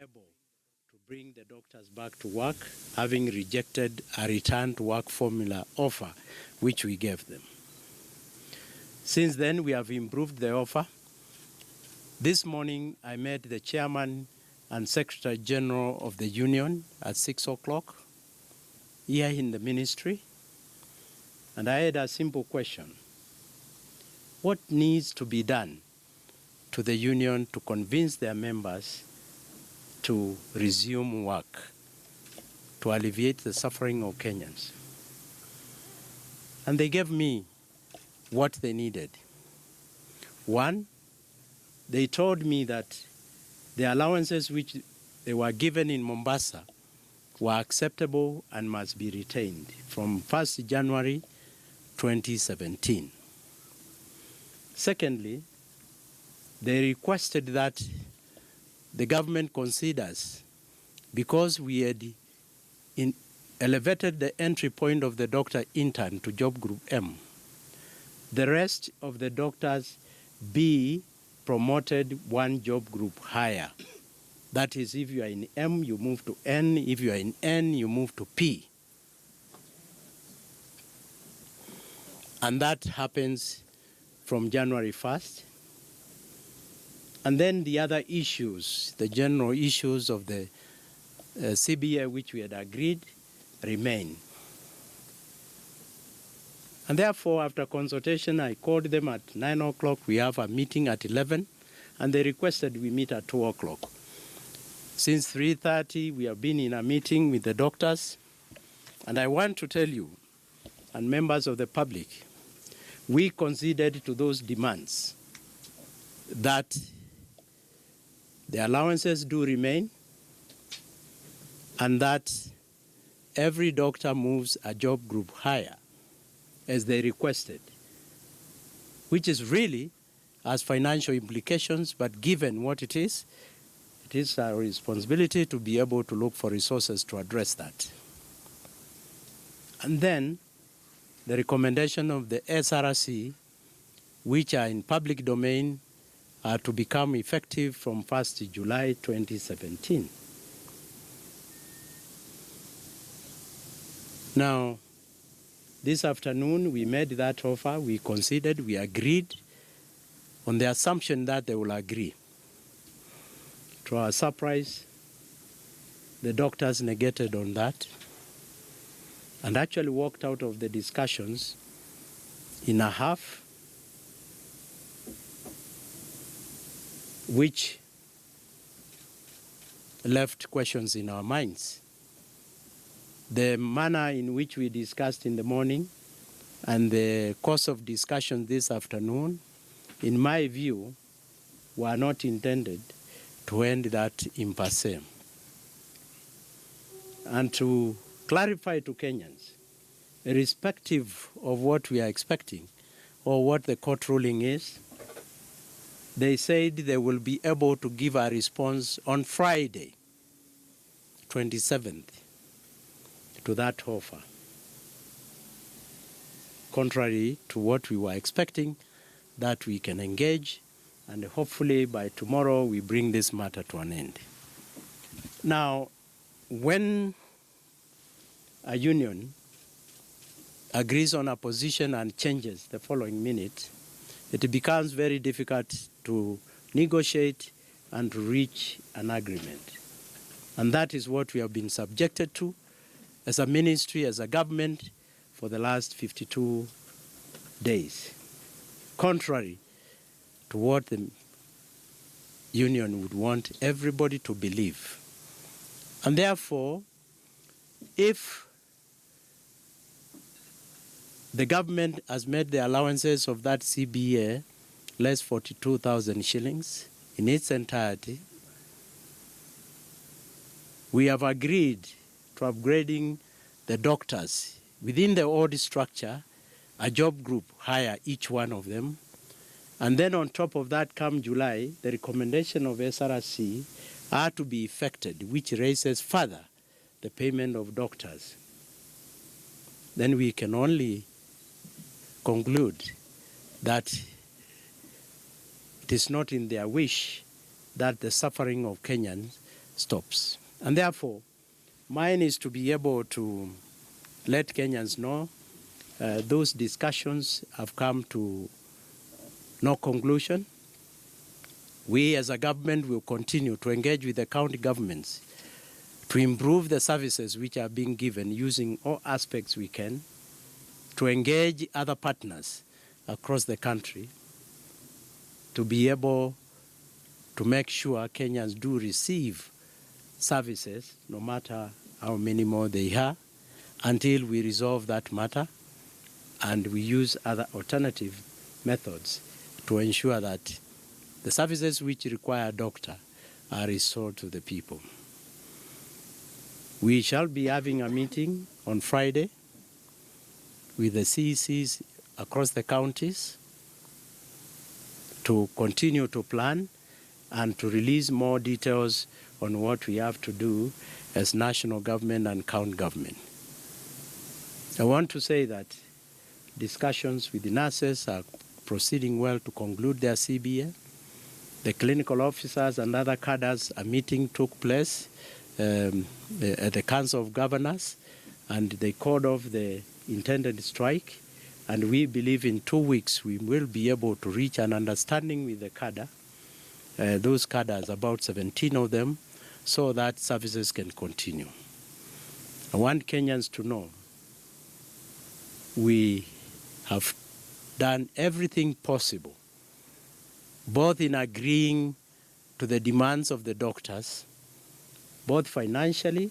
able to bring the doctors back to work, having rejected a return to work formula offer which we gave them. Since then, we have improved the offer. This morning, I met the chairman and secretary general of the union at 6 o'clock here in the ministry, and I had a simple question. What needs to be done to the union to convince their members to resume work, to alleviate the suffering of Kenyans? And they gave me what they needed. One, they told me that the allowances which they were given in Mombasa were acceptable and must be retained from 1st January 2017. Secondly, they requested that the government considers, because we had elevated the entry point of the doctor intern to job group M, the rest of the doctors be promoted one job group higher. That is, if you are in M, you move to N. If you are in N, you move to P. And that happens from January 1st. And then the other issues, the general issues of the CBA which we had agreed, remain. And therefore, after consultation, I called them at 9 o'clock. We have a meeting at 11, and they requested we meet at 2 o'clock. Since 3:30, we have been in a meeting with the doctors, and I want to tell you, and members of the public, we conceded to those demands that the allowances do remain and that every doctor moves a job group higher as they requested, which is really has financial implications, but given what it is our responsibility to be able to look for resources to address that. And then the recommendation of the SRC, which are in public domain, are to become effective from 1st July 2017. Now, this afternoon we made that offer, we considered, we agreed on the assumption that they will agree. To our surprise, the doctors negated on that and actually walked out of the discussions in a half, which left questions in our minds. The manner in which we discussed in the morning and the course of discussion this afternoon, in my view, were not intended to end that impasse. And to clarify to Kenyans, irrespective of what we are expecting or what the court ruling is, they said they will be able to give a response on Friday, 27th, to that offer. Contrary to what we were expecting, that we can engage, and hopefully by tomorrow we bring this matter to an end. Now, when a union agrees on a position and changes the following minute, it becomes very difficult to negotiate and to reach an agreement. And that is what we have been subjected to as a ministry, as a government, for the last 52 days, contrary to what the union would want everybody to believe. And therefore, if the government has made the allowances of that CBA less 42,000 shillings in its entirety, we have agreed to upgrading the doctors within the old structure, a job group higher each one of them. And then on top of that, come July, the recommendation of SRC are to be effected, which raises further the payment of doctors. Then we can only conclude that it is not in their wish that the suffering of Kenyans stops. And therefore, mine is to be able to let Kenyans know those discussions have come to no conclusion. We as a government will continue to engage with the county governments to improve the services which are being given using all aspects we can, to engage other partners across the country to be able to make sure Kenyans do receive services, no matter how many more they are, until we resolve that matter and we use other alternative methods to ensure that the services which require a doctor are restored to the people. We shall be having a meeting on Friday with the CECs across the counties to continue to plan and to release more details on what we have to do as national government and county government. I want to say that discussions with the nurses are proceeding well to conclude their CBA. The clinical officers and other cadres, a meeting took place at the Council of Governors, and they called off the intended strike, and we believe in 2 weeks we will be able to reach an understanding with the cadre, those cadres, about 17 of them, so that services can continue. I want Kenyans to know we have done everything possible, both in agreeing to the demands of the doctors, both financially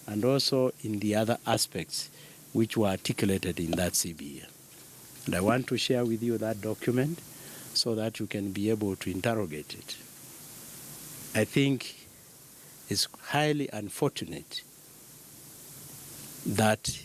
and also in the other aspects which were articulated in that CBA. And I want to share with you that document so that you can be able to interrogate it. I think it's highly unfortunate that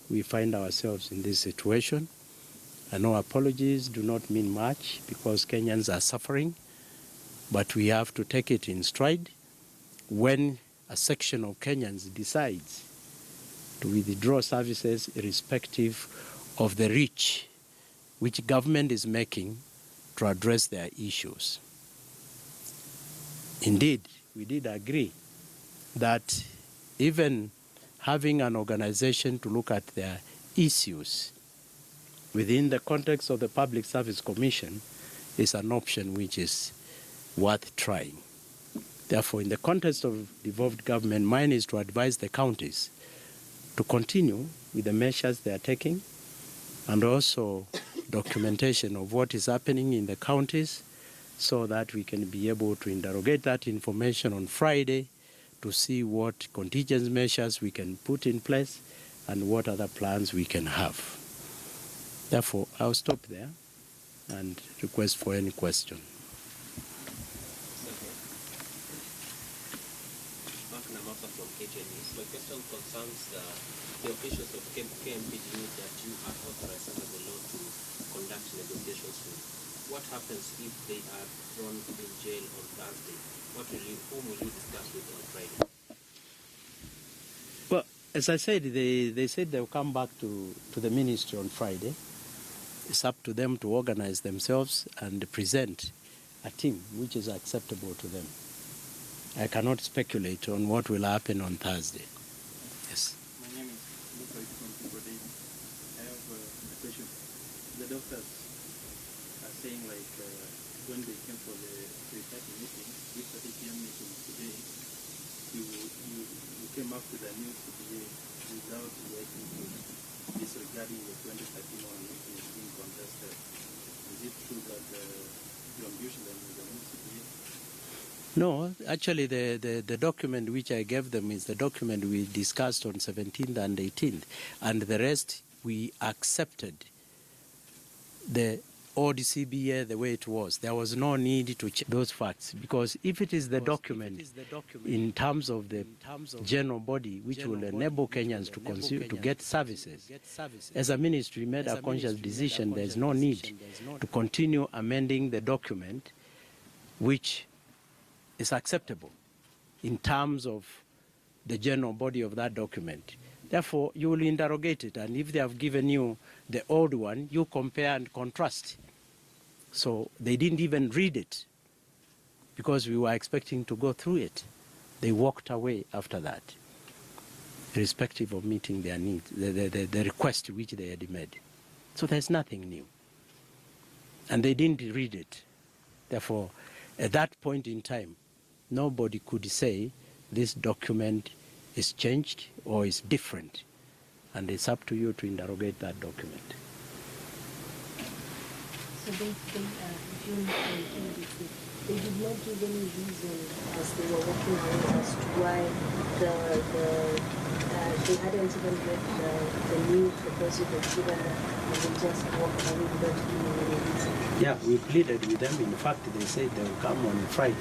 we find ourselves in this situation. I know apologies do not mean much because Kenyans are suffering, but we have to take it in stride. When a section of Kenyans decides to withdraw services irrespective of the reach which government is making to address their issues. Indeed, we did agree that even having an organization to look at their issues within the context of the Public Service Commission is an option which is worth trying. Therefore, in the context of devolved government, mine is to advise the counties to continue with the measures they are taking, and also documentation of what is happening in the counties so that we can be able to interrogate that information on Friday to see what contingent measures we can put in place and what other plans we can have. Therefore, I'll stop there and request for any question. From KTN Leo. My question concerns the officials of KMPDU that you are authorized under the law to conduct negotiations with. What happens if they are thrown in jail on Thursday? Whom will you discuss with on Friday? Well, as I said, they said they'll come back to the ministry on Friday. It's up to them to organize themselves and present a team which is acceptable to them. I cannot speculate on what will happen on Thursday. Yes. My name is Madaktari from Kimbrodey. I have a question. The doctors are saying when they came for the 3:30 meeting, this 30 p.m. meeting today, you came up with a new CBA without waiting to disregarding the 2013 one which is being contested. Is it true that you ambushed them with a new CBA? No, actually the document which I gave them is the document we discussed on 17th and 18th, and the rest we accepted the old CBA the way it was. There was no need to check those facts, because if it is the document in terms of the general body which will enable Kenyans to get services, as a ministry made a conscious decision there is no need to continue amending the document which is acceptable in terms of the general body of that document. Therefore, you will interrogate it, and if they have given you the old one, you compare and contrast. So they didn't even read it because we were expecting to go through it. They walked away after that, irrespective of meeting their needs, the request which they had made. So there's nothing new. And they didn't read it. Therefore, at that point in time, nobody could say this document is changed or is different. And it's up to you to interrogate that document. So they did not give any reason as they were working on as to why they hadn't even read the new proposal that given and they just walked away without giving any reason. Yeah, we pleaded with them. In fact, they said they will come on Friday.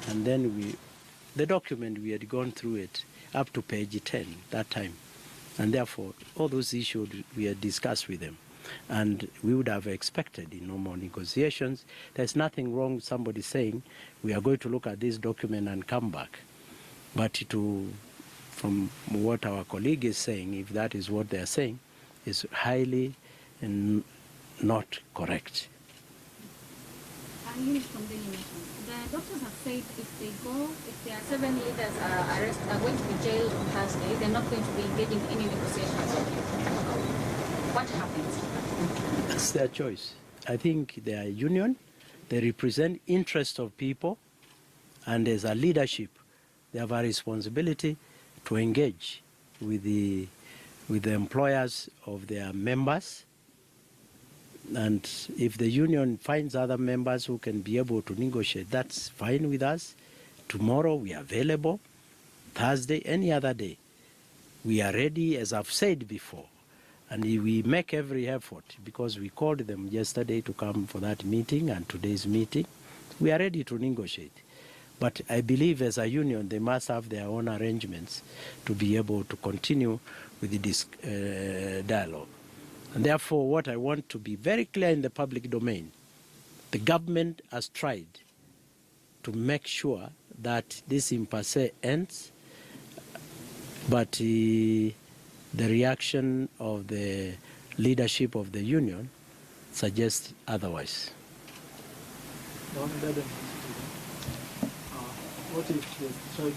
And then the document, we had gone through it up to page 10 that time. And therefore, all those issues we had discussed with them. And we would have expected in normal negotiations, there's nothing wrong with somebody saying, we are going to look at this document and come back. But from what our colleague is saying, if that is what they are saying, is highly not correct. The doctors have said if their 7 leaders are going to be jailed on Thursday, they're not going to be engaging in any negotiations. What happens? It's their choice. I think they are a union. They represent interests of people, and as a leadership, they have a responsibility to engage with the employers of their members. And if the union finds other members who can be able to negotiate, that's fine with us. Tomorrow we are available. Thursday, any other day. We are ready, as I've said before. And we make every effort, because we called them yesterday to come for that meeting and today's meeting. We are ready to negotiate. But I believe as a union, they must have their own arrangements to be able to continue with this dialogue. And therefore, what I want to be very clear in the public domain, the government has tried to make sure that this impasse ends, but the reaction of the leadership of the union suggests otherwise. What if the strike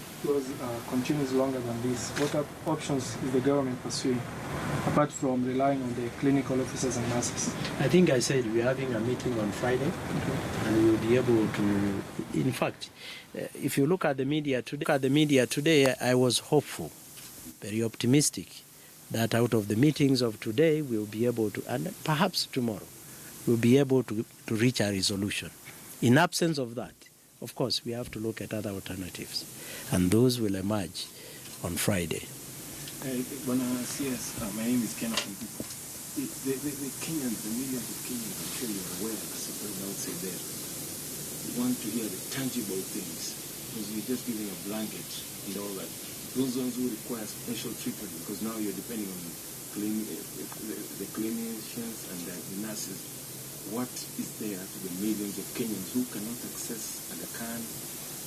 continues longer than this? What options is the government pursuing, apart from relying on the clinical officers and nurses? I think I said we're having a meeting on Friday, and we'll be able to. In fact, if you look at the media today, I was hopeful, very optimistic, that out of the meetings of today, we'll be able to, and perhaps tomorrow, we'll be able to reach a resolution. In absence of that, of course, we have to look at other alternatives, and those will emerge on Friday. CS, my name is Kenneth. The Kenyans, the millions of Kenyans, I'm sure you're aware, supposed outside there, want to hear the tangible things, because you're just giving a blanket and all that. Those ones who require special treatment, because now you're depending on the clinicians and the nurses. What is there to the millions of Kenyans who cannot access Aga Khan,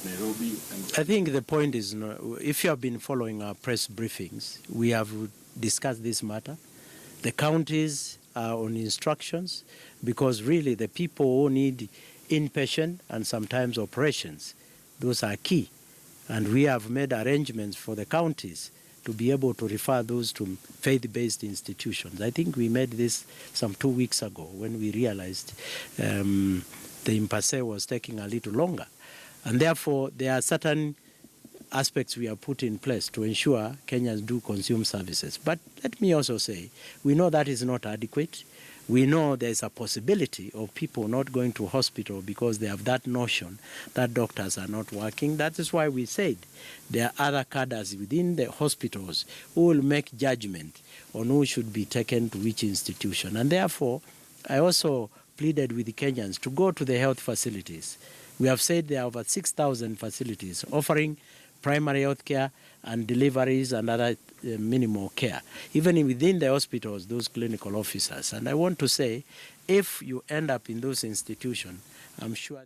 Nairobi? I think the point is, if you have been following our press briefings, we have discussed this matter. The counties are on instructions, because really the people who need inpatient and sometimes operations, those are key. And we have made arrangements for the counties to be able to refer those to faith-based institutions. I think we made this some 2 weeks ago when we realized the impasse was taking a little longer. And therefore, there are certain aspects we have put in place to ensure Kenyans do consume services. But let me also say, we know that is not adequate. We know there's a possibility of people not going to hospital because they have that notion that doctors are not working. That is why we said there are other cadres within the hospitals who will make judgment on who should be taken to which institution. And therefore, I also pleaded with the Kenyans to go to the health facilities. We have said there are over 6,000 facilities offering primary health care and deliveries and other minimal care. Even within the hospitals, those clinical officers. And I want to say, if you end up in those institutions, I'm sure